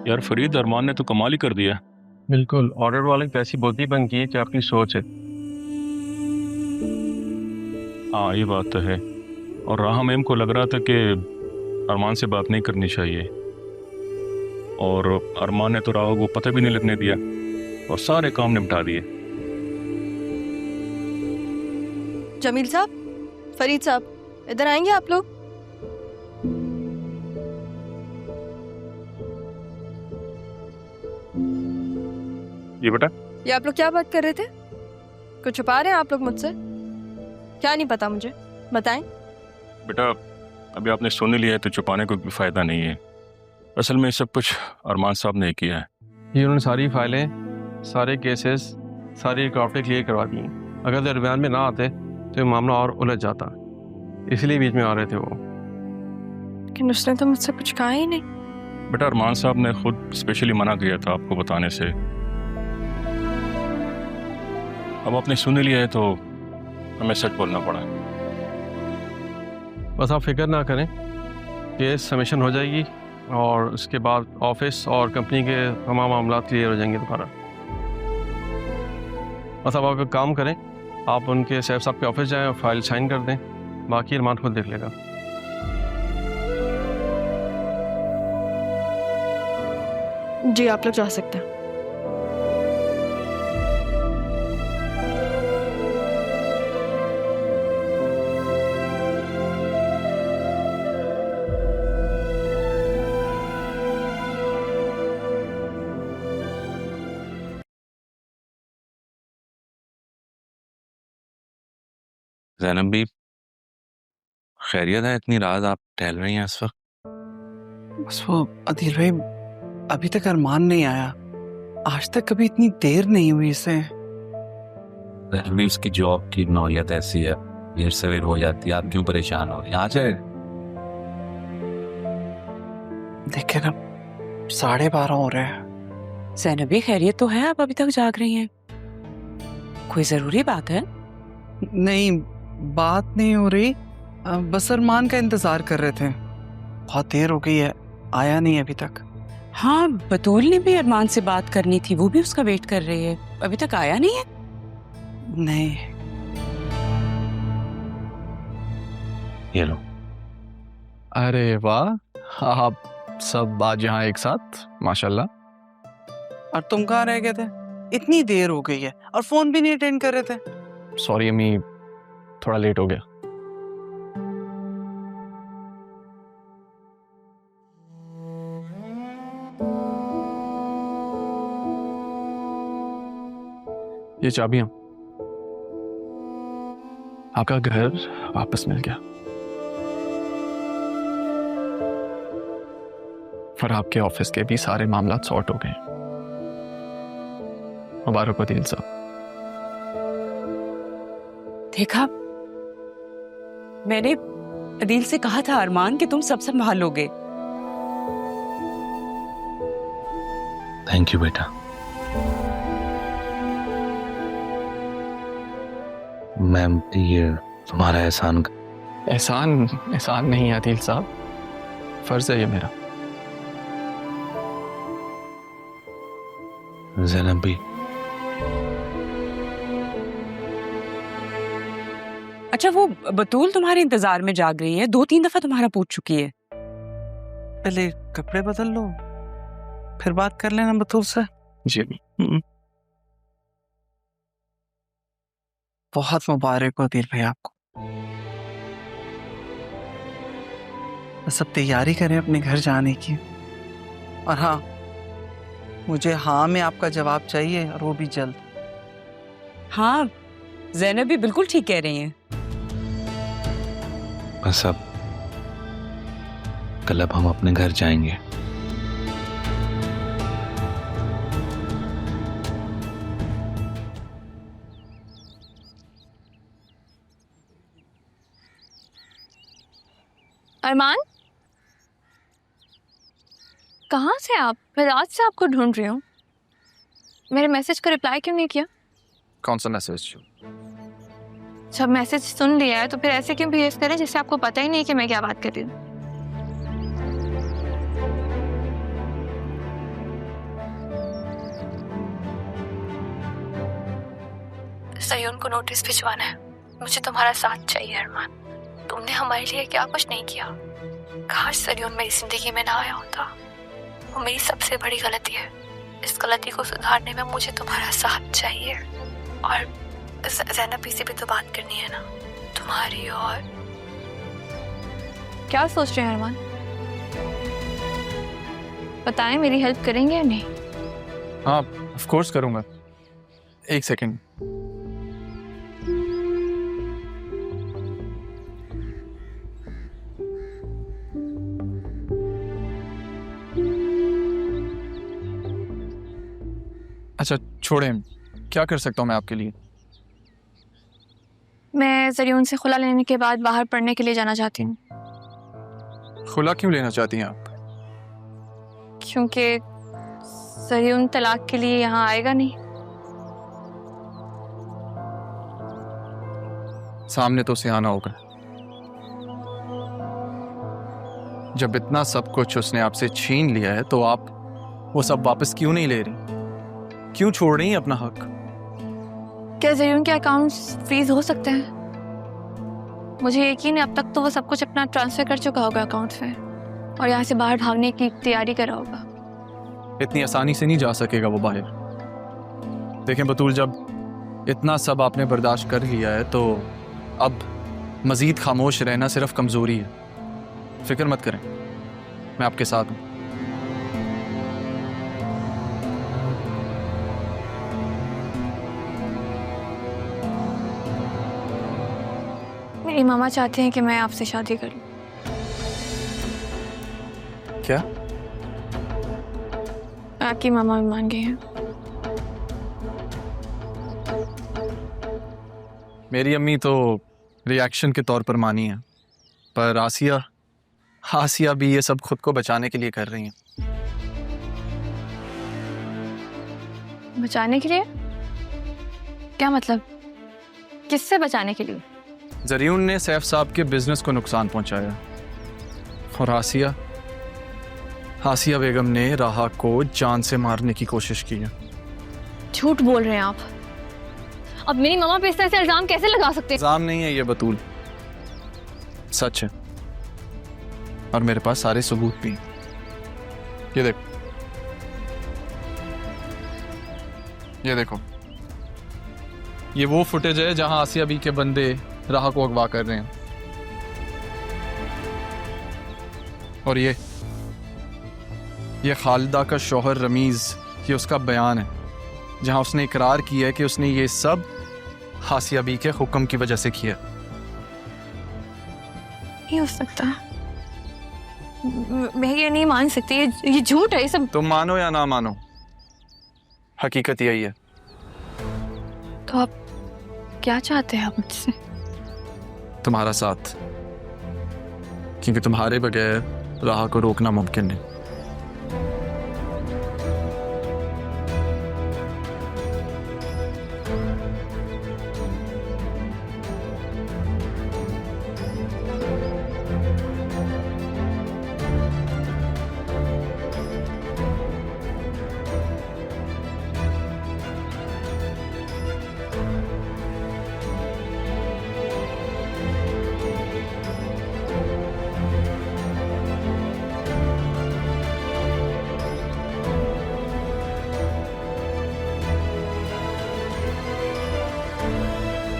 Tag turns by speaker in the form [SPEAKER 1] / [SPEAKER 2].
[SPEAKER 1] यार फरीद, अरमान ने तो कमाल ही कर दिया।
[SPEAKER 2] बिल्कुल, ऑर्डर वाले की ऐसी बोली बन गई है कि आपकी सोच है।
[SPEAKER 1] हाँ, ये बात तो है। और राह मैम को लग रहा था कि अरमान से बात नहीं करनी चाहिए, और अरमान ने तो राह को पता भी नहीं लगने दिया और सारे काम निपटा दिए।
[SPEAKER 3] जमील साहब, फरीद साहब, इधर आएंगे आप लोग?
[SPEAKER 1] ये बेटा,
[SPEAKER 3] ये आप लोग क्या बात कर रहे थे? कुछ छुपा रहे हैं आप लोग मुझसे? क्या नहीं पता मुझे, बताएं।
[SPEAKER 1] बेटा अभी आपने सुन ही लिया है तो छुपाने को कोई फायदा नहीं है। असल में सब कुछ अरमान साहब ने किया है।
[SPEAKER 2] ये उन्होंने सारी फाइलें, सारे केसेस, सारी रिकॉर्डें क्लियर करवा दी हैं। अगर दरमियान में ना आते तो ये मामला और उलझ जाता, इसलिए बीच में आ रहे थे वो।
[SPEAKER 3] लेकिन उसने तो मुझसे कुछ कहा ही नहीं।
[SPEAKER 1] बेटा अरमान साहब ने खुद स्पेशली मना किया था आपको बताने से। अब आपने सुन ही लिया है तो हमें सच बोलना पड़ा।
[SPEAKER 2] बस आप फिक्र ना करें, केस सबमिशन हो जाएगी और उसके बाद ऑफिस और कंपनी के तमाम मामला क्लियर हो जाएंगे दोबारा। बस अब आप एक काम करें, आप उनके सैफ साहब के ऑफिस जाएं और फाइल साइन कर दें, बाकी अरमान खुद देख लेगा।
[SPEAKER 3] जी आप लोग जा सकते हैं।
[SPEAKER 4] ज़ैनब भी खैरियत है? इतनी रात आप टहल रही हैं इस वक्त?
[SPEAKER 5] बस वो अदील भाई, अभी तक अरमान नहीं आया। आज तक कभी इतनी देर नहीं हुई इसे।
[SPEAKER 4] ज़ैनब भी उसकी जॉब की नौयत ऐसी है, देर सवेर हो जाती है। आप क्यों परेशान हो रही हैं? आ जाए।
[SPEAKER 5] देखे ना, 12:30 हो रहे हैं।
[SPEAKER 6] ज़ैनबी खैरियत तो है? आप अभी तक जाग रही हैं? कोई जरूरी बात है?
[SPEAKER 5] नहीं, बात नहीं हो रही, बस अरमान का इंतजार कर रहे थे। बहुत देर हो गई है, आया नहीं अभी तक।
[SPEAKER 6] हाँ, बतूल ने भी अरमान से बात करनी थी, वो भी उसका वेट कर रही है, अभी तक आया नहीं है।
[SPEAKER 5] नहीं।
[SPEAKER 4] ये लो।
[SPEAKER 7] अरे वाह, आप सब आज यहाँ एक साथ, माशाल्लाह।
[SPEAKER 5] और तुम कहाँ रह गए थे? इतनी देर हो गई है और फोन भी नहीं अटेंड कर रहे थे।
[SPEAKER 7] सॉरी अम्मी, थोड़ा लेट हो गया। ये चाबियां, आपका घर वापस मिल गया और आपके ऑफिस के भी सारे मामला सॉर्ट हो गए। मुबारक हो अदील साहब।
[SPEAKER 6] देखा, मैंने अदील से कहा था अरमान कि तुम सब संभालोगे।
[SPEAKER 4] थैंक यू बेटा। मैम, ये तुम्हारा एहसान।
[SPEAKER 7] एहसान एहसान नहीं है अदील साहब, फर्ज है ये मेरा।
[SPEAKER 4] ज़ैनब भी,
[SPEAKER 6] अच्छा, वो बतूल तुम्हारे इंतजार में जाग रही है, 2-3 दफा तुम्हारा पूछ चुकी है।
[SPEAKER 5] पहले कपड़े बदल लो, फिर बात कर लेना बतूल से।
[SPEAKER 7] जी अम्मी।
[SPEAKER 5] बहुत मुबारक हो अदील भाई आपको। बस अब तैयारी करें अपने घर जाने की। और हाँ, मुझे हाँ में आपका जवाब चाहिए, और वो भी जल्द।
[SPEAKER 6] हाँ, ज़ैनब भी बिल्कुल ठीक कह रही हैं।
[SPEAKER 4] बस अब कल हम अपने घर जाएंगे।
[SPEAKER 3] अरमान, कहाँ से आप? मैं रात से आपको ढूंढ रही हूँ। मेरे मैसेज को रिप्लाई क्यों नहीं किया?
[SPEAKER 7] कौन सा मैसेज?
[SPEAKER 3] जब मैसेज सुन लिया है तो फिर ऐसे क्यों बिहेव करें जैसे आपको पता ही नहीं कि मैं क्या बात कर रही हूँ?
[SPEAKER 8] सयून को नोटिस भिजवाना है। मुझे तुम्हारा साथ चाहिए अरमान। तुमने हमारे लिए क्या कुछ नहीं किया। काश सयून मेरी जिंदगी में ना आया होता। वो मेरी सबसे बड़ी गलती है। इस गलती को सुधारने में मुझे तुम्हारा साथ चाहिए। और ज़ैनब से भी तो बात करनी है ना, तुम्हारी। और
[SPEAKER 3] क्या सोच रहे हैं अरमान? बताएं, मेरी हेल्प करेंगे या नहीं?
[SPEAKER 7] हाँ ऑफ कोर्स करूँगा। एक सेकंड। अच्छा छोड़ें, क्या कर सकता हूँ मैं आपके लिए?
[SPEAKER 3] मैं ज़रियून से खुला लेने के बाद बाहर पढ़ने के लिए जाना चाहती हूँ।
[SPEAKER 7] खुला क्यों लेना चाहती हैं आप?
[SPEAKER 3] क्योंकि ज़रियून तलाक के लिए यहाँ आएगा नहीं।
[SPEAKER 7] सामने तो उसे आना होगा। जब इतना सब कुछ उसने आपसे छीन लिया है तो आप वो सब वापस क्यों नहीं ले रही? क्यों छोड़ रही हैं अपना हक?
[SPEAKER 3] क्या ज़रियून के अकाउंट्स फ्रीज हो सकते हैं? मुझे यकीन है अब तक तो वो सब कुछ अपना ट्रांसफर कर चुका होगा अकाउंट में और यहाँ से बाहर भागने की तैयारी कर रहा होगा।
[SPEAKER 7] इतनी आसानी से नहीं जा सकेगा वो बाहर। देखें बतूल, जब इतना सब आपने बर्दाश्त कर लिया है तो अब मज़ीद खामोश रहना सिर्फ कमज़ोरी है। फिक्र मत करें, मैं आपके साथ हूँ।
[SPEAKER 3] मेरी मामा चाहते हैं कि मैं आपसे शादी करूं।
[SPEAKER 7] क्या?
[SPEAKER 3] आपकी मामा भी मान गए हैं।
[SPEAKER 7] मेरी अम्मी तो रिएक्शन के तौर पर मानी है, पर आसिया भी ये सब खुद को बचाने के लिए कर रही हैं।
[SPEAKER 3] बचाने के लिए? क्या मतलब? किससे बचाने के लिए?
[SPEAKER 7] ज़रियून ने सैफ साहब के बिजनेस को नुकसान पहुंचाया और आसिया बेगम ने राहा को जान से मारने की कोशिश की है।
[SPEAKER 3] झूठ बोल रहे हैं आप। अब मेरी मामा पे इस तरह से इल्जाम कैसे लगा सकते हैं?
[SPEAKER 7] इल्जाम नहीं है ये बतूल, सच है और मेरे पास सारे सबूत भी हैं। ये देखो, ये वो फुटेज है जहां आसिया बी के बंदे राहा को अगवा कर रहे हैं। और ये खालिदा का शौहर रमीज, ये उसका बयान है जहां उसने इकरार किया है कि उसने ये सब आसिया बी के हुक्म की वजह से किया।
[SPEAKER 3] नहीं हो सकता। मैं ये नहीं मान सकती। ये झूठ है ये सब।
[SPEAKER 7] तुम मानो या ना मानो, हकीकत यही है।
[SPEAKER 3] तो आप क्या चाहते हैं आप मुझसे?
[SPEAKER 7] तुम्हारा साथ, क्योंकि तुम्हारे बगैर राह को रोकना मुमकिन नहीं।